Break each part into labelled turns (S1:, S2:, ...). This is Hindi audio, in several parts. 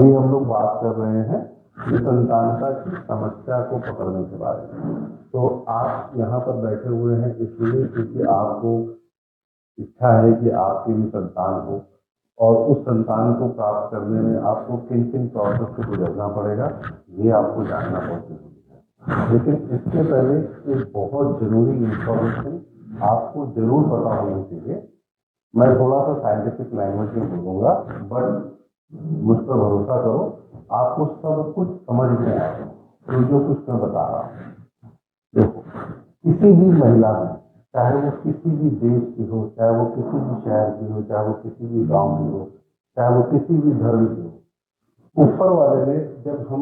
S1: अभी हम लोग बात कर रहे हैं निसंतानता की समस्या को पकड़ने के बारे में। तो आप यहाँ पर बैठे हुए हैं इसलिए क्योंकि आपको इच्छा है कि आपकी भी संतान हो, और उस संतान को प्राप्त करने में आपको किन किन प्रोसेस से गुजरना पड़ेगा ये आपको जानना बहुत जरूरी है। लेकिन इसके पहले एक बहुत जरूरी इंफॉर्मेशन आपको जरूर पता होनी चाहिए। मैं थोड़ा सा साइंटिफिक लैंग्वेज में बोलूंगा, बट मुझ पर भरोसा करो, आपको सब कुछ समझ में आएगा जो कुछ मैं बता रहा हूँ। देखो, किसी भी महिला में, चाहे वो किसी भी देश की हो, चाहे वो किसी भी शहर की हो, चाहे वो किसी भी गांव की हो, चाहे वो किसी भी धर्म की हो, ऊपर वाले ने जब हम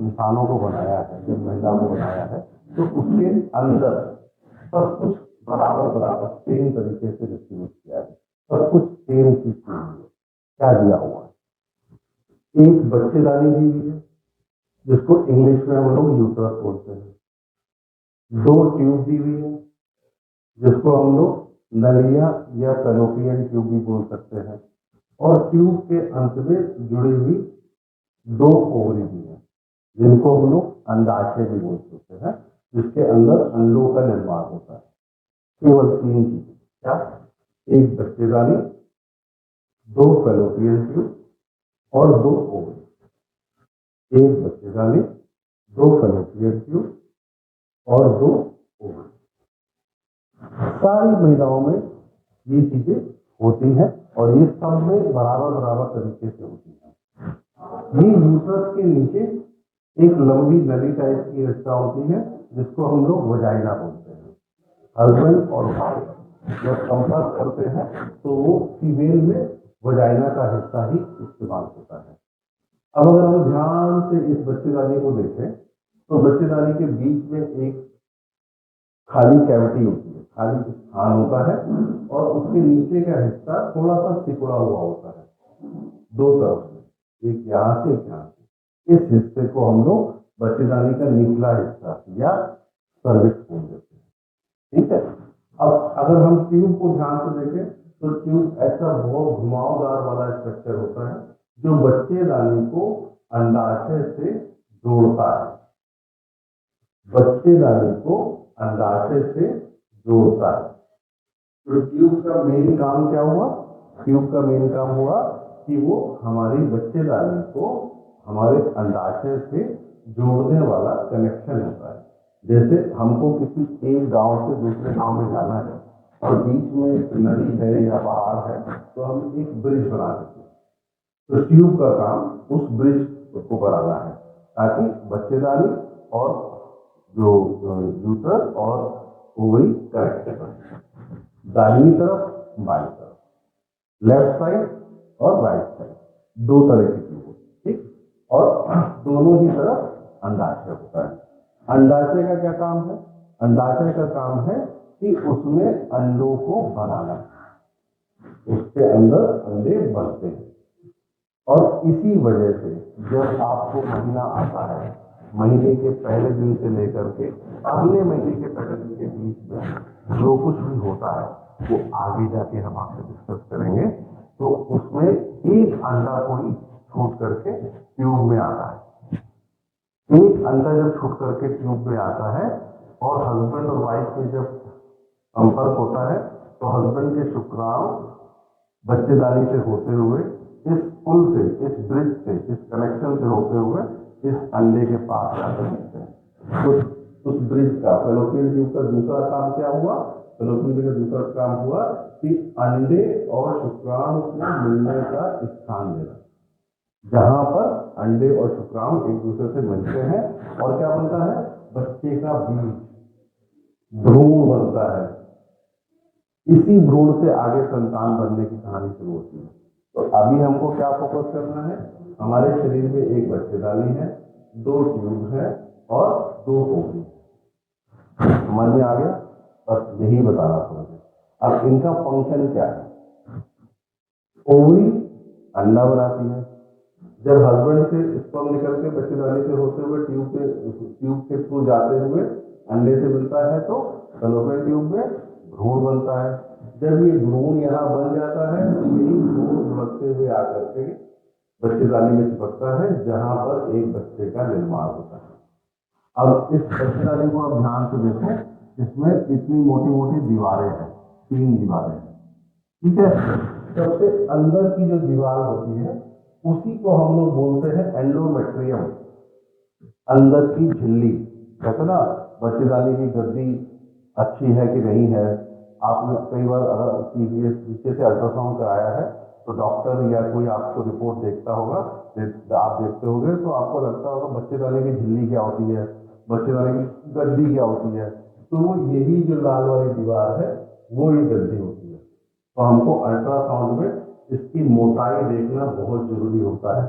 S1: इंसानों को बनाया है, जब महिला को बनाया है, तो उसके अंदर सब कुछ बराबर बराबर सेम तरीके से डिस्ट्रीब्यूट किया है, सब कुछ सेम चीज की हुई है। क्या दिया हुआ है? एक बच्चेदानी दी हुई है जिसको इंग्लिश में हम लोग यूट्रस बोलते हैं, 2 ट्यूब दी हुई है जिसको हम लोग नलिया या फैलोपियन ट्यूब भी बोल सकते हैं, और ट्यूब के अंत में जुड़ी हुई 2 ओवरी भी है जिनको हम लोग अंडाशय भी बोल सकते हैं, जिसके अंदर अंडों का निर्माण होता है। केवल 3 चीजें, क्या? एक बच्चेदानी, 2 फैलोपियन ट्यूब और 2 ओवरी। एक बच्चेदानी, 2 फैलोपियन ट्यूब और 2 ओवरी। सारी महिलाओं में ये चीजें होती हैं और ये सब में बराबर बराबर तरीके से होती हैं। ये यूट्रस के नीचे एक लंबी नली टाइप की रचना होती है जिसको हम लोग वजाइना बोलते हैं। हस्बैंड और वाइफ जब संपर्क करते हैं तो वो फीमेल में वजाइना का हिस्सा ही इस्तेमाल होता है। अब अगर हम ध्यान से इस बच्चेदानी को देखें तो बच्चेदानी के बीच में एक खाली कैविटी होती है, खाली स्थान होता है, और उसके नीचे का हिस्सा थोड़ा सा सिकुड़ा हुआ होता है 2 तरफ से, एक यहाँ से एक यहाँ से। इस हिस्से को हम लोग बच्चेदानी का निचला हिस्सा या सर्विक्स बोल देते हैं। ठीक है। अब अगर हम ट्यूब को ध्यान से देखें तो ट्यूब ऐसा बहुत घुमावदार वाला स्ट्रक्चर होता है जो बच्चेदानी को अंडाशय से जोड़ता है, बच्चेदानी को अंडाशय से जोड़ता है। तो ट्यूब का मेन काम क्या हुआ? ट्यूब का मेन काम हुआ कि वो हमारी बच्चेदानी को हमारे अंडाशय से जोड़ने वाला कनेक्शन होता है। जैसे हमको किसी एक गांव से दूसरे गांव में जाना है और बीच में नदी है या पहाड़ है तो हम एक ब्रिज बना देते हैं। तो ट्यूब का काम उस ब्रिज को बनाना है ताकि बच्चेदानी और जो यूट्रस और ओवरी कनेक्ट करें, दाहिनी तरफ बाईं तरफ, लेफ्ट साइड और राइट साइड, 2 तरह की ट्यूब होती है। ठीक, और दोनों ही तरफ अंडाशय होता है। अंडाशय का क्या काम है? अंडाशय का काम है कि उसमें अंडों को बनाना, उसके अंदर अंडे बनते हैं। और इसी वजह से जब आपको महीना आता है, महीने के पहले दिन से लेकर के अगले महीने के पहले दिन के बीच में जो कुछ भी होता है वो आगे जाके हम आपसे डिस्कस करेंगे। तो उसमें एक अंडा कोई छूट करके ट्यूब में आता है। एक अंडा जब छूट करके ट्यूब में आता है और हस्बैंड और वाइफ में जब संपर्क होता है तो हस्बैंड के शुक्राणु बच्चेदानी से होते हुए इस पुल से, इस ब्रिज से, इस कनेक्शन से होते हुए इस अंडे के पास जाकर मिलते हैं। तो उस ब्रिज का, फैलोपियन ट्यूब का दूसरा काम क्या हुआ? फैलोपियन ट्यूब का दूसरा काम हुआ कि अंडे और शुक्राणु को मिलने का स्थान देना, जहां पर अंडे और शुक्राणु एक दूसरे से मिलते हैं और क्या बनता है? बच्चे का बीज, भ्रूण बनता है। इसी भ्रूण से आगे संतान बनने की कहानी शुरू होती है। तो अभी हमको क्या फोकस करना है? हमारे शरीर में एक बच्चेदानी है, 2 ट्यूब है और 2 ओवरी। समझ में आ गया? बस यही बताना था मुझे। अब इनका फंक्शन क्या है? ओवरी अंडा बनाती है। जब हस्बैंड से स्पर्म निकल के बच्चेदानी से होते हुए ट्यूब के थ्रू जाते हुए अंडे से मिलता है तो फैलोपियन ट्यूब में भ्रूण बनता है। जब ये भ्रूण यहाँ बन जाता है तो यही भ्रूण लुढ़कते हुए आकर के बच्चेदानी में चिपकता है जहां पर एक बच्चे का निर्माण होता है। अब इस बच्चेदानी को आप ध्यान से देखो, इसमें इतनी मोटी मोटी दीवारें हैं, 3 दीवारें हैं, ठीक है। सबसे अंदर की जो दीवार होती है उसी को हम लोग बोलते हैं एंडोमेट्रियम, अंदर की झिल्ली। कहते ना बच्चेदानी की गद्दी अच्छी है कि नहीं है। आपने कई बार अगर पीछे से अल्ट्रासाउंड कराया है तो डॉक्टर या कोई आपको रिपोर्ट देखता होगा, आप देखते होंगे तो आपको लगता होगा बच्चेदानी की झिल्ली क्या होती है, बच्चेदानी की गद्दी क्या होती है। तो वो यही जो लाल वाली दीवार है वो ही गद्दी होती है। तो हमको अल्ट्रासाउंड में इसकी मोटाई देखना बहुत जरूरी होता है,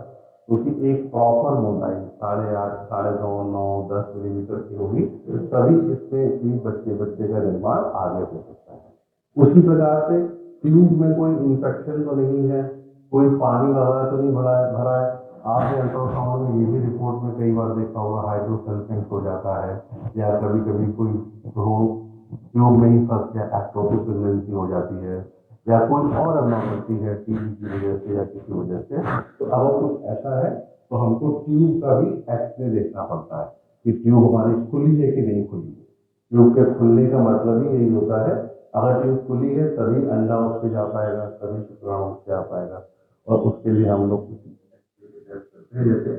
S1: क्योंकि एक प्रॉपर मोटाई 8.5, 9.5, 9, 10 मिलीमीटर की होगी, तभी इसमें भी बच्चे का निर्माण आगे हो सकता है। उसी प्रकार से ट्यूब में कोई इंफेक्शन तो नहीं है, कोई पानी वगैरह तो नहीं भरा है। आपने अल्ट्रासाउंड में ये भी रिपोर्ट में कई बार देखा होगा हाइड्रोसल्फेट हो जाता है, या कभी कभी कोई ट्यूब में ही फंस गया एक्टोपिक प्रेगनेंसी हो जाती है, या कोई और एबनॉर्मलिटी है टीबी की वजह से या किसी वजह से। तो अगर कुछ ऐसा है तो हमको ट्यूब का भी एक्सरे देखना पड़ता है कि ट्यूब हमारी खुली है कि नहीं खुली है। ट्यूब के खुलने का मतलब ही यही होता है, अगर ट्यूब खुली है तभी अंडा उस पर जा पाएगा, तभी शुक्राणु उस पर आ पाएगा। और उसके लिए हम लोग कुछ करते हैं, जैसे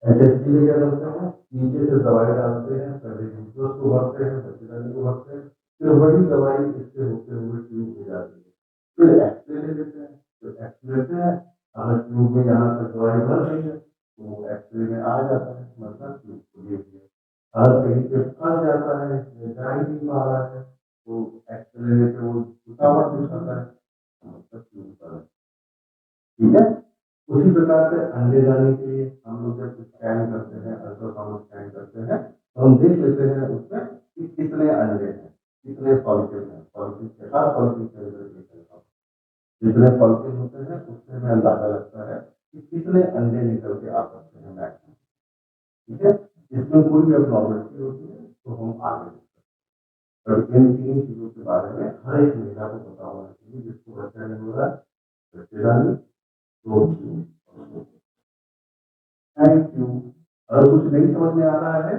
S1: एचएसपी में क्या करते हैं, नीचे से दवाई डालते हैं, पहले यूट्रस को भरते हैं, बच्चेदानी को भरते हैं, फिर वही दवाई इससे होते हुए ट्यूब में जाती है। फिर एक्सरे ले लेते हैं, तो एक्सरे लेते हैं, अगर ट्यूब में यहाँ से दवाई भर रही है तो वो एक्सरे में आ जाता है, मतलब ट्यूब खुली हुई है। अगर कहीं पे फंस जाता है, जा ही नहीं पा रहा है, तो एक्सरे लेके वो रुकावट दिखाता है, मतलब ट्यूब का है। ठीक है। उसी प्रकार से अंडे जाने के लिए हम लोग जब स्कैन करते हैं, अल्ट्रासाउंड स्कैन करते हैं, तो हम देख लेते हैं उसमें कि कितने अंडे हैं, कितने फॉलिकल हैं, फॉलिकल हर फॉलिकल के अंदर एक है। जितने फॉलिकल होते हैं उससे हमें अंदाजा लगता है कि कितने अंडे निकल के आ सकते हैं मैक्सिमम। ठीक है। इसमें कोई भी एब्नॉर्मलिटी होती है तो हम आगे बढ़ते हैं। इन 3 चीजों के बारे में हर एक महिला को पता होना चाहिए, जिसको बच्चा नहीं हो रहा है, बच्चेदानी, तो थैंक यू। अगर कुछ नहीं समझ में आ रहा है